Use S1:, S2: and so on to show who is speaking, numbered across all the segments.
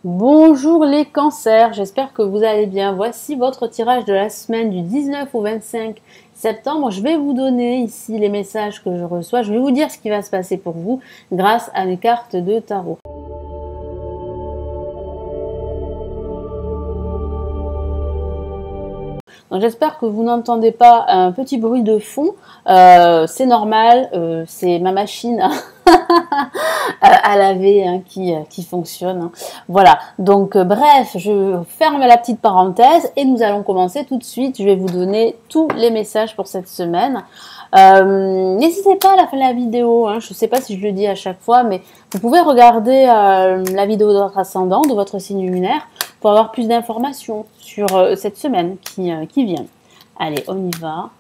S1: Bonjour les cancers, j'espère que vous allez bien. Voici votre tirage de la semaine du 19 au 25 septembre. Je vais vous donner ici les messages que je reçois. Je vais vous dire ce qui va se passer pour vous grâce à mes cartes de tarot. Donc j'espère que vous n'entendez pas un petit bruit de fond. C'est normal, c'est ma machine à laver qui fonctionne. Hein. Voilà, donc bref, je ferme la petite parenthèse et nous allons commencer tout de suite. Je vais vous donner tous les messages pour cette semaine. N'hésitez pas à la fin de la vidéo, hein, je ne sais pas si je le dis à chaque fois, mais vous pouvez regarder la vidéo de votre ascendant, de votre signe lunaire, pour avoir plus d'informations sur cette semaine qui vient. Allez, on y va.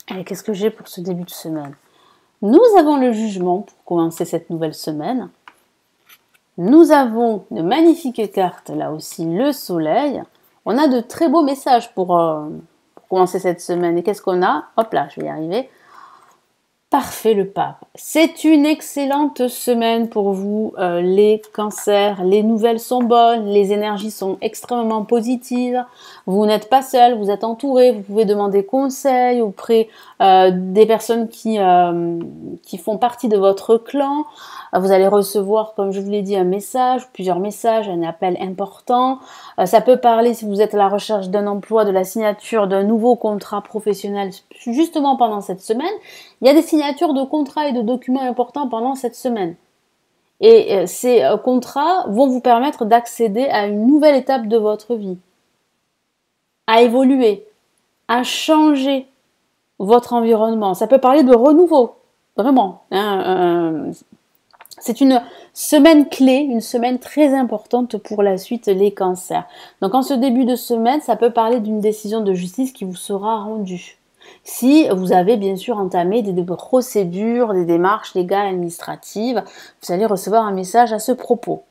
S1: Allez, qu'est-ce que j'ai pour ce début de semaine? Nous avons le jugement pour commencer cette nouvelle semaine. Nous avons de magnifiques cartes, là aussi le soleil. On a de très beaux messages pour commencer cette semaine. Et qu'est-ce qu'on a? Hop là, je vais y arriver. Parfait, le pape. C'est une excellente semaine pour vous, les cancers. Les nouvelles sont bonnes, les énergies sont extrêmement positives. Vous n'êtes pas seul, vous êtes entouré. Vous pouvez demander conseil auprès des personnes qui font partie de votre clan. Vous allez recevoir, comme je vous l'ai dit, un message, plusieurs messages, un appel important. Ça peut parler, si vous êtes à la recherche d'un emploi, de la signature d'un nouveau contrat professionnel, justement pendant cette semaine. Il y a des signatures de contrats et de documents importants pendant cette semaine. Et ces contrats vont vous permettre d'accéder à une nouvelle étape de votre vie, à évoluer, à changer votre environnement. Ça peut parler de renouveau, vraiment. C'est une semaine clé, une semaine très importante pour la suite, les cancers. Donc en ce début de semaine, ça peut parler d'une décision de justice qui vous sera rendue. Si vous avez bien sûr entamé des procédures, des démarches légales, administratives, vous allez recevoir un message à ce propos.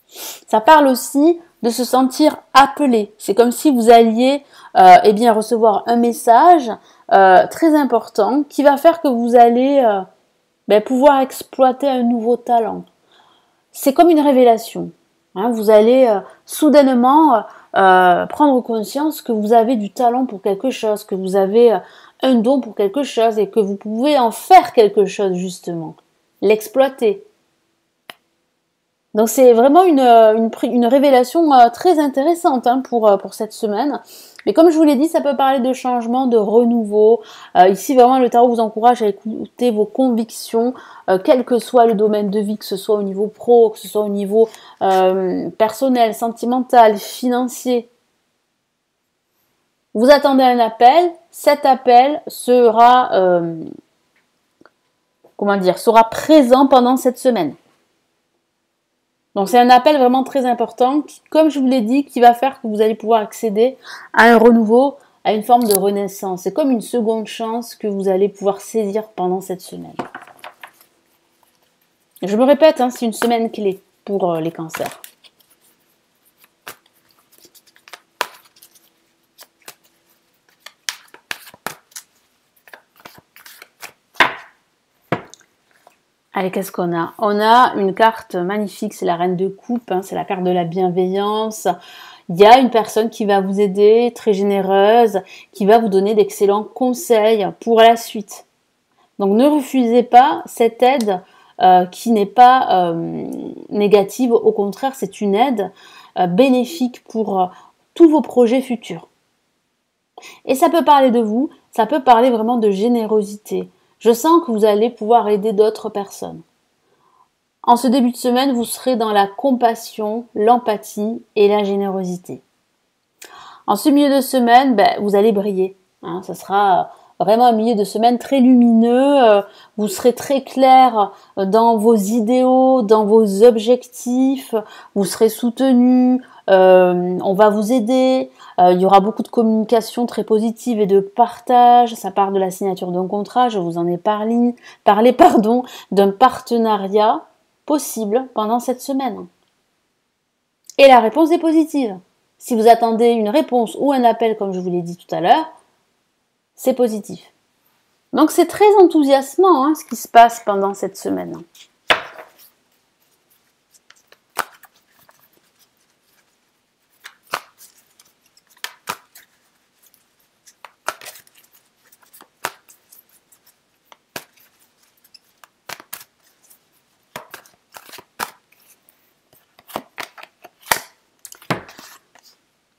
S1: Ça parle aussi de se sentir appelé. C'est comme si vous alliez recevoir un message très important qui va faire que vous allez pouvoir exploiter un nouveau talent. C'est comme une révélation. Hein, vous allez soudainement prendre conscience que vous avez du talent pour quelque chose, que vous avez un don pour quelque chose et que vous pouvez en faire quelque chose justement, l'exploiter. Donc c'est vraiment une révélation très intéressante pour cette semaine. Mais comme je vous l'ai dit, ça peut parler de changement, de renouveau. Ici, vraiment, le tarot vous encourage à écouter vos convictions, quel que soit le domaine de vie, que ce soit au niveau pro, que ce soit au niveau personnel, sentimental, financier. Vous attendez un appel, cet appel sera présent pendant cette semaine. Donc c'est un appel vraiment très important, qui, comme je vous l'ai dit, qui va faire que vous allez pouvoir accéder à un renouveau, à une forme de renaissance. C'est comme une seconde chance que vous allez pouvoir saisir pendant cette semaine. Je me répète, c'est une semaine clé pour les cancers. Allez, qu'est-ce qu'on a? On a une carte magnifique, c'est la reine de coupe, c'est la carte de la bienveillance. Il y a une personne qui va vous aider, très généreuse, qui va vous donner d'excellents conseils pour la suite. Donc ne refusez pas cette aide qui n'est pas négative, au contraire, c'est une aide bénéfique pour tous vos projets futurs. Et ça peut parler de vous, ça peut parler vraiment de générosité. Je sens que vous allez pouvoir aider d'autres personnes. En ce début de semaine, vous serez dans la compassion, l'empathie et la générosité. En ce milieu de semaine, vous allez briller. Ça sera vraiment un milieu de semaine très lumineux. Vous serez très clair dans vos idéaux, dans vos objectifs. Vous serez soutenu. On va vous aider. Il y aura beaucoup de communication très positive et de partage. Ça part de la signature d'un contrat. Je vous en ai parlé d'un partenariat possible pendant cette semaine. Et la réponse est positive. Si vous attendez une réponse ou un appel, comme je vous l'ai dit tout à l'heure, c'est positif. Donc c'est très enthousiasmant ce qui se passe pendant cette semaine.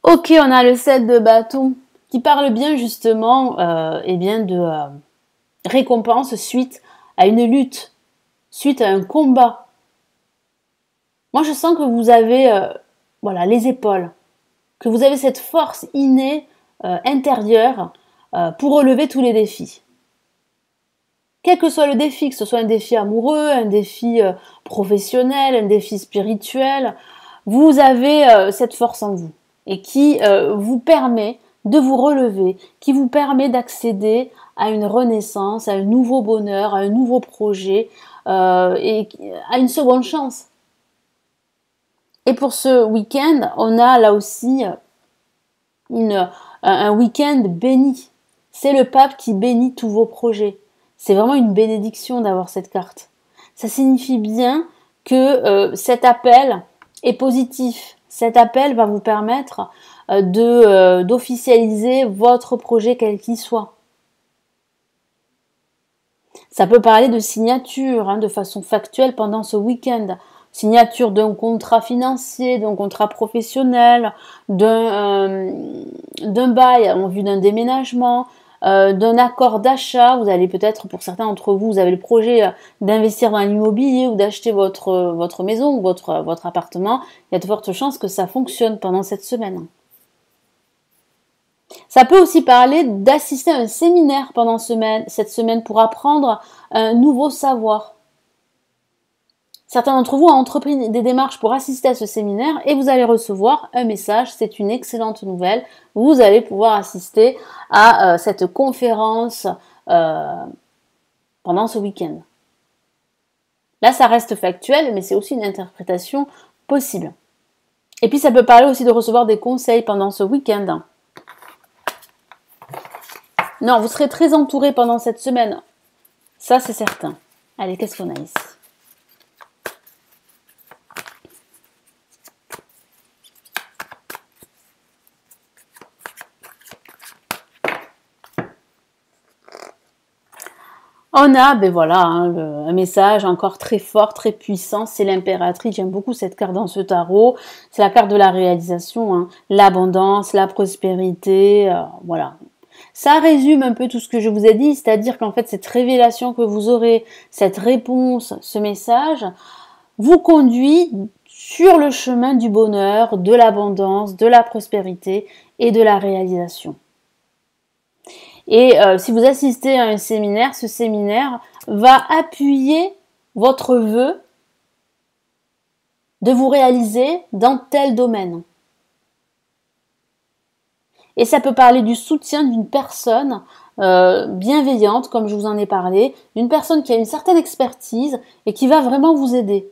S1: Ok, on a le 7 de bâton qui parle bien justement de récompense suite à une lutte, suite à un combat. Moi, je sens que vous avez les épaules, que vous avez cette force innée intérieure pour relever tous les défis. Quel que soit le défi, que ce soit un défi amoureux, un défi professionnel, un défi spirituel, vous avez cette force en vous et qui vous permet de vous relever, qui vous permet d'accéder à une renaissance, à un nouveau bonheur, à un nouveau projet et à une seconde chance. Et pour ce week-end, on a là aussi un week-end béni. C'est le pape qui bénit tous vos projets. C'est vraiment une bénédiction d'avoir cette carte. Ça signifie bien que cet appel est positif. Cet appel va vous permettre d'officialiser votre projet quel qu'il soit. Ça peut parler de signature de façon factuelle pendant ce week-end. Signature d'un contrat financier, d'un contrat professionnel, d'un bail en vue d'un déménagement, d'un accord d'achat. Vous allez peut-être, pour certains d'entre vous, vous avez le projet d'investir dans l'immobilier ou d'acheter votre maison ou votre appartement. Il y a de fortes chances que ça fonctionne pendant cette semaine. Ça peut aussi parler d'assister à un séminaire pendant cette semaine pour apprendre un nouveau savoir. Certains d'entre vous ont entrepris des démarches pour assister à ce séminaire et vous allez recevoir un message, c'est une excellente nouvelle. Vous allez pouvoir assister à cette conférence pendant ce week-end. Là, ça reste factuel, mais c'est aussi une interprétation possible. Et puis, ça peut parler aussi de recevoir des conseils pendant ce week-end. Non, vous serez très entouré pendant cette semaine. Ça, c'est certain. Allez, qu'est-ce qu'on a ici ? On a, un message encore très fort, très puissant, c'est l'impératrice. J'aime beaucoup cette carte dans ce tarot. C'est la carte de la réalisation, l'abondance, la prospérité, voilà. Ça résume un peu tout ce que je vous ai dit, c'est-à-dire qu'en fait, cette révélation que vous aurez, cette réponse, ce message, vous conduit sur le chemin du bonheur, de l'abondance, de la prospérité et de la réalisation. Et si vous assistez à un séminaire, ce séminaire va appuyer votre vœu de vous réaliser dans tel domaine. Et ça peut parler du soutien d'une personne bienveillante, comme je vous en ai parlé, d'une personne qui a une certaine expertise et qui va vraiment vous aider.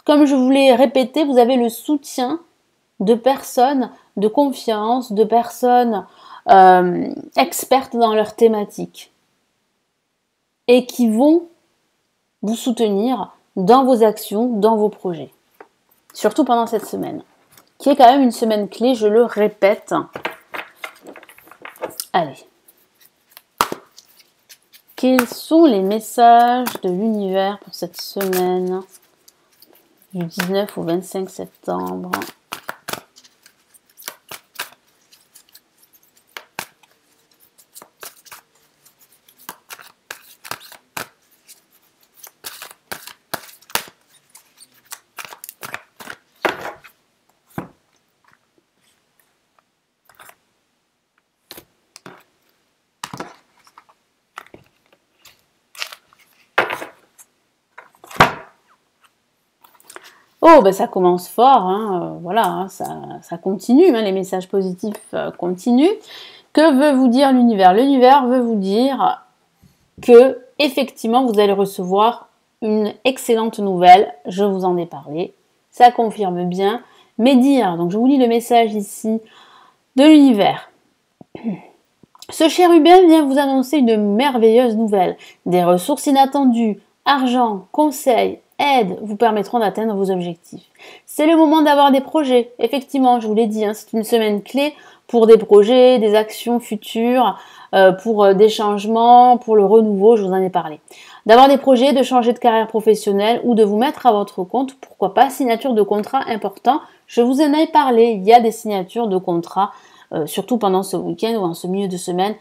S1: Comme je vous l'ai répété, vous avez le soutien de personnes de confiance, de personnes expertes dans leur thématique et qui vont vous soutenir dans vos actions, dans vos projets. Surtout pendant cette semaine, qui est quand même une semaine clé, je le répète. Allez. Quels sont les messages de l'univers pour cette semaine du 19 au 25 septembre ? Oh, ben ça commence fort, hein, voilà, hein, ça continue, hein, les messages positifs continuent. Que veut vous dire l'univers? L'univers veut vous dire que, effectivement, vous allez recevoir une excellente nouvelle. Je vous en ai parlé. Ça confirme bien mes dires. Donc, je vous lis le message ici de l'univers. Ce chérubin vient vous annoncer une merveilleuse nouvelle. Des ressources inattendues, argent, conseils, aide vous permettront d'atteindre vos objectifs. C'est le moment d'avoir des projets. Effectivement, je vous l'ai dit, hein, c'est une semaine clé pour des projets, des actions futures, pour des changements, pour le renouveau, je vous en ai parlé. D'avoir des projets, de changer de carrière professionnelle ou de vous mettre à votre compte, pourquoi pas, signature de contrat important. Je vous en ai parlé, il y a des signatures de contrats, surtout pendant ce week-end ou en ce milieu de semaine,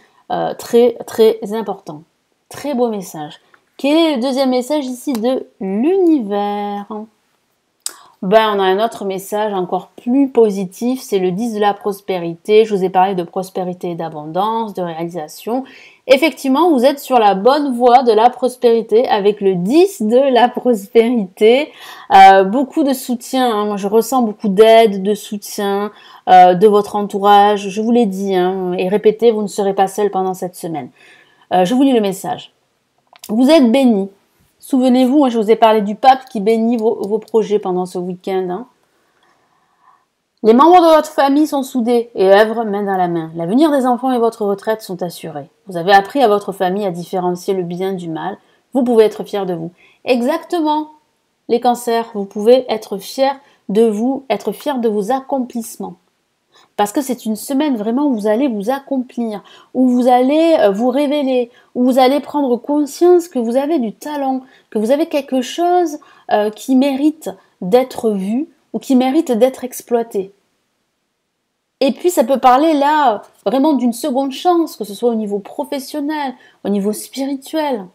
S1: très très important. Très beau message. Quel est le deuxième message ici de l'univers? Ben, on a un autre message encore plus positif, c'est le 10 de la prospérité. Je vous ai parlé de prospérité et d'abondance, de réalisation. Effectivement, vous êtes sur la bonne voie de la prospérité avec le 10 de la prospérité. Beaucoup de soutien, hein. Moi je ressens beaucoup d'aide, de soutien de votre entourage. Je vous l'ai dit, hein, et répétez, vous ne serez pas seul pendant cette semaine. Je vous lis le message. Vous êtes bénis. Souvenez-vous, je vous ai parlé du pape qui bénit vos projets pendant ce week-end. Hein. Les membres de votre famille sont soudés et œuvrent main dans la main. L'avenir des enfants et votre retraite sont assurés. Vous avez appris à votre famille à différencier le bien du mal. Vous pouvez être fiers de vous. Exactement, les cancers, vous pouvez être fiers de vous, être fiers de vos accomplissements. Parce que c'est une semaine vraiment où vous allez vous accomplir, où vous allez vous révéler, où vous allez prendre conscience que vous avez du talent, que vous avez quelque chose qui mérite d'être vu ou qui mérite d'être exploité. Et puis ça peut parler là vraiment d'une seconde chance, que ce soit au niveau professionnel, au niveau spirituel.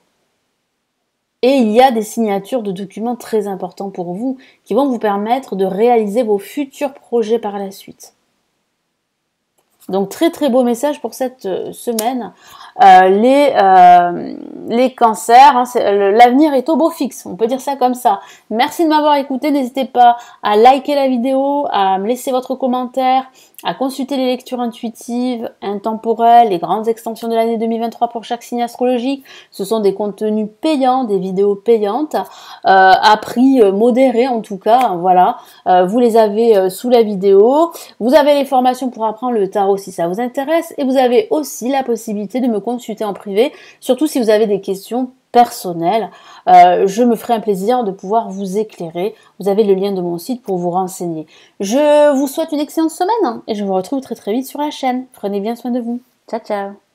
S1: Et il y a des signatures de documents très importants pour vous qui vont vous permettre de réaliser vos futurs projets par la suite. Donc très très beau message pour cette semaine. Les cancers, hein, l'avenir est au beau fixe, on peut dire ça comme ça. Merci de m'avoir écouté, n'hésitez pas à liker la vidéo, à me laisser votre commentaire, à consulter les lectures intuitives, intemporelles, les grandes extensions de l'année 2023 pour chaque signe astrologique. Ce sont des contenus payants, des vidéos payantes, à prix modéré en tout cas, voilà. Vous les avez sous la vidéo. Vous avez les formations pour apprendre le tarot si ça vous intéresse, et vous avez aussi la possibilité de me consulter en privé, surtout si vous avez des questions personnelles. Je me ferai un plaisir de pouvoir vous éclairer. Vous avez le lien de mon site pour vous renseigner. Je vous souhaite une excellente semaine et je vous retrouve très très vite sur la chaîne. Prenez bien soin de vous. Ciao ciao.